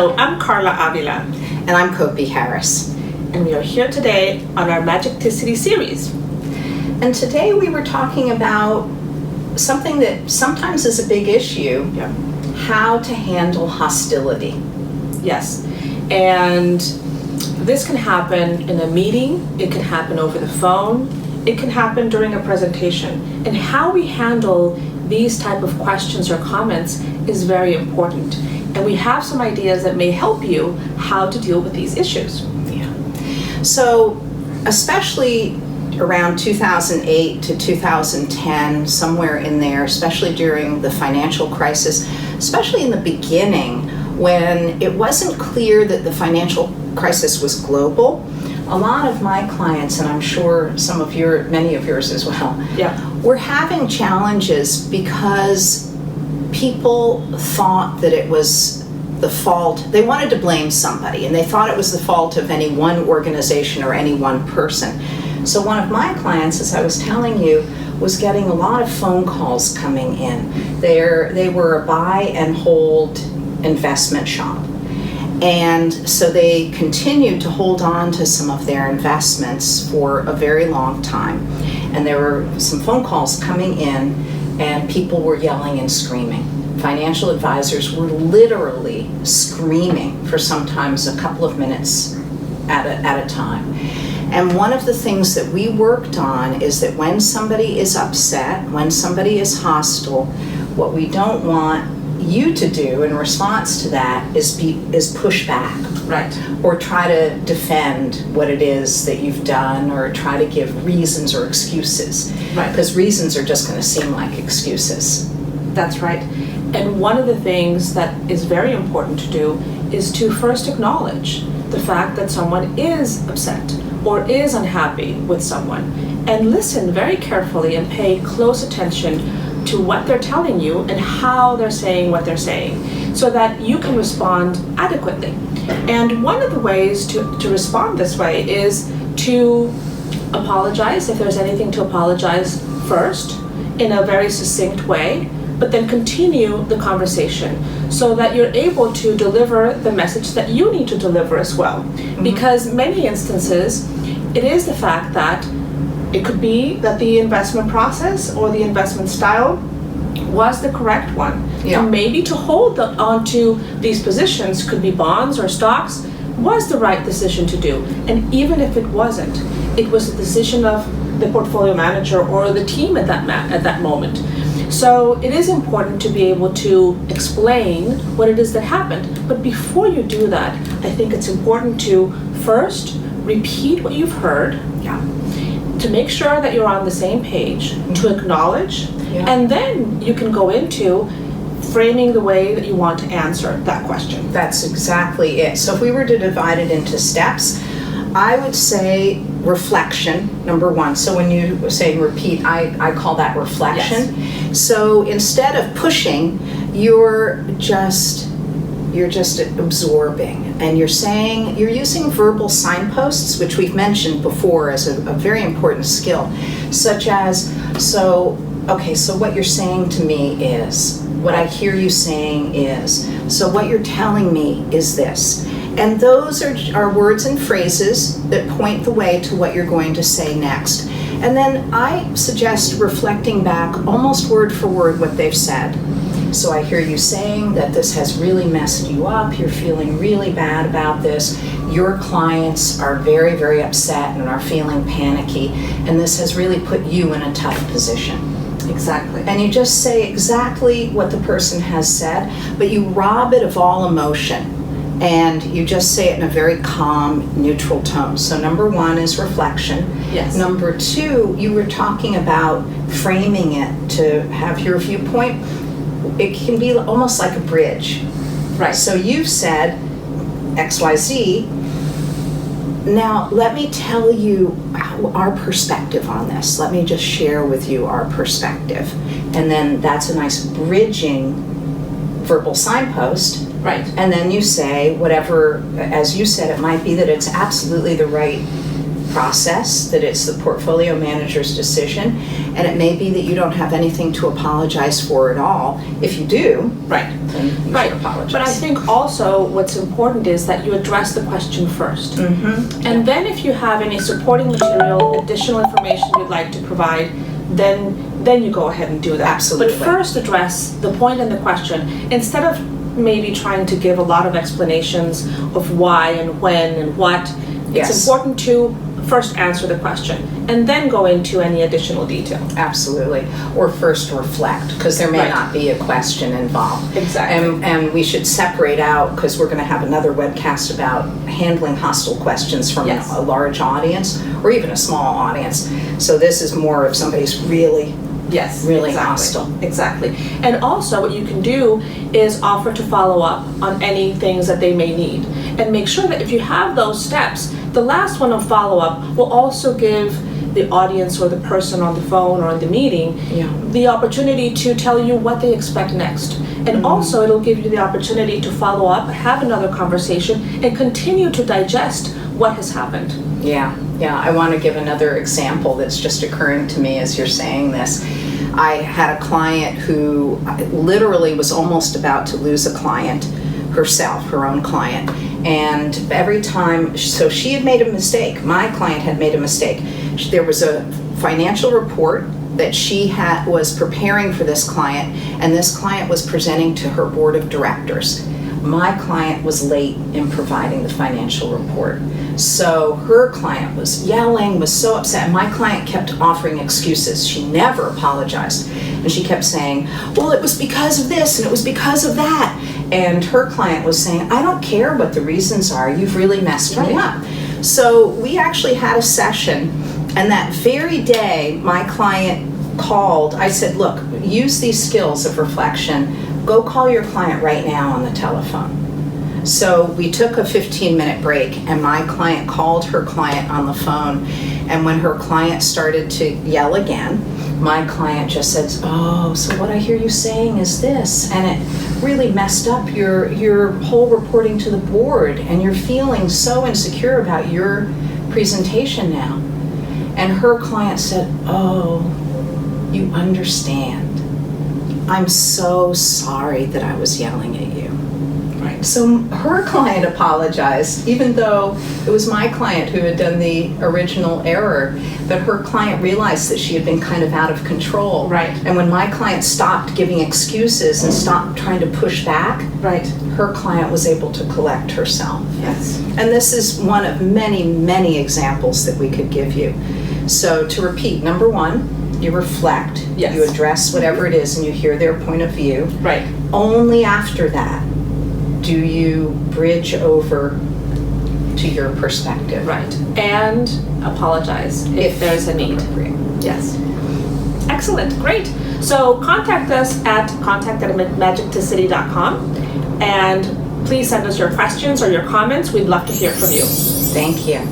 Hello, I'm Carla Avila. And I'm Kopi Harris. And we are here today on our Magicticity series. And today we were talking about something that sometimes is a big issue, how to handle hostility. Yes, and this can happen in a meeting, it can happen over the phone, it can happen during a presentation. And how we handle these type of questions or comments is very important. And we have some ideas that may help you how to deal with these issues. Yeah. So, especially around 2008 to 2010, somewhere in there, especially during the financial crisis, especially in the beginning when it wasn't clear that the financial crisis was global, a lot of my clients, and I'm sure many of yours as well, were having challenges because people thought that it was the fault. They wanted to blame somebody, and they thought it was the fault of any one organization or any one person. So one of my clients, as I was telling you, was getting a lot of phone calls coming in. They were a buy and hold investment shop. And so they continued to hold on to some of their investments for a very long time. And there were some phone calls coming in, and people were yelling and screaming. Financial advisors were literally screaming for sometimes a couple of minutes at a time. And one of the things that we worked on is that when somebody is upset, when somebody is hostile, what we don't want you to do in response to that is push back. Right. Or try to defend what it is that you've done, or try to give reasons or excuses. Right. Because reasons are just going to seem like excuses. That's right. And one of the things that is very important to do is to first acknowledge the fact that someone is upset or is unhappy with someone, and listen very carefully and pay close attention to what they're telling you and how they're saying what they're saying, so that you can respond adequately. And one of the ways to respond this way is to apologize if there's anything to apologize first in a very succinct way, but then continue the conversation so that you're able to deliver the message that you need to deliver as well. Mm-hmm. Because many instances, it is the fact that it could be that the investment process or the investment style was the correct one. Yeah. And maybe to hold onto these positions, could be bonds or stocks, was the right decision to do. And even if it wasn't, it was the decision of the portfolio manager or the team at that moment. So it is important to be able to explain what it is that happened. But before you do that, I think it's important to first repeat what you've heard, to make sure that you're on the same page, to acknowledge, and then you can go into framing the way that you want to answer that question. That's exactly it. So if we were to divide it into steps, I would say reflection, number one. So when you say repeat, I call that reflection. Yes. So instead of pushing, you're just absorbing, and you're using verbal signposts, which we've mentioned before as a very important skill, such as, so what you're saying to me is, what I hear you saying is, so what you're telling me is this. And those are words and phrases that point the way to what you're going to say next. And then I suggest reflecting back almost word for word what they've said. So I hear you saying that this has really messed you up, you're feeling really bad about this, your clients are very, very upset and are feeling panicky, and this has really put you in a tough position. Exactly. And you just say exactly what the person has said, but you rob it of all emotion. And you just say it in a very calm, neutral tone. So number one is reflection. Yes. Number two, you were talking about framing it to have your viewpoint. It can be almost like a bridge. Right. So you've said XYZ. Now, let me tell you our perspective on this. Let me just share with you our perspective. And then that's a nice bridging verbal signpost. Right. And then you say whatever, as you said, it might be that it's absolutely the right process, that it's the portfolio manager's decision, and it may be that you don't have anything to apologize for at all. If you do, Right. then you should apologize. But I think also what's important is that you address the question first. Mm-hmm. And then if you have any supporting material, additional information you'd like to provide, then you go ahead and do that. Absolutely. But first address the point and the question, instead of maybe trying to give a lot of explanations of why and when and what. Yes. It's important to first answer the question and then go into any additional detail. Absolutely. Or first reflect, because there may Right. not be a question involved. Exactly. And we should separate out, because we're going to have another webcast about handling hostile questions from Yes. a large audience or even a small audience. So this is more if somebody's really Yes, really exactly. hostile. Exactly. And also what you can do is offer to follow up on any things that they may need. And make sure that if you have those steps, the last one of follow-up will also give the audience or the person on the phone or in the meeting the opportunity to tell you what they expect next. And also it'll give you the opportunity to follow up, have another conversation, and continue to digest what has happened. Yeah. I want to give another example that's just occurring to me as you're saying this. I had a client who literally was almost about to lose a client herself, her own client. And every time, so she had made a mistake. My client had made a mistake. There was a financial report that she was preparing for this client, and this client was presenting to her board of directors. My client was late in providing the financial report. So her client was yelling, was so upset. And my client kept offering excuses. She never apologized. And she kept saying, well, it was because of this and it was because of that. And her client was saying, I don't care what the reasons are. You've really messed me up. So we actually had a session. And that very day, my client called. I said, look, use these skills of reflection. Go call your client right now on the telephone. So we took a 15-minute break, and my client called her client on the phone. And when her client started to yell again, my client just said, oh, so what I hear you saying is this. And it really messed up your whole reporting to the board, and you're feeling so insecure about your presentation now. And her client said, oh, you understand. I'm so sorry that I was yelling at you. Right. So her client apologized, even though it was my client who had done the original error, but her client realized that she had been kind of out of control. Right. And when my client stopped giving excuses and stopped trying to push back, Right. her client was able to collect herself. Yes. And this is one of many, many examples that we could give you. So to repeat, number one, you reflect, Yes. you address whatever it is, and you hear their point of view. Right. Only after that do you bridge over to your perspective. Right. And apologize if there's a need. appropriate. Yes. Excellent. Great. So contact us at contact@magicticity.com, and please send us your questions or your comments. We'd love to hear from you. Thank you.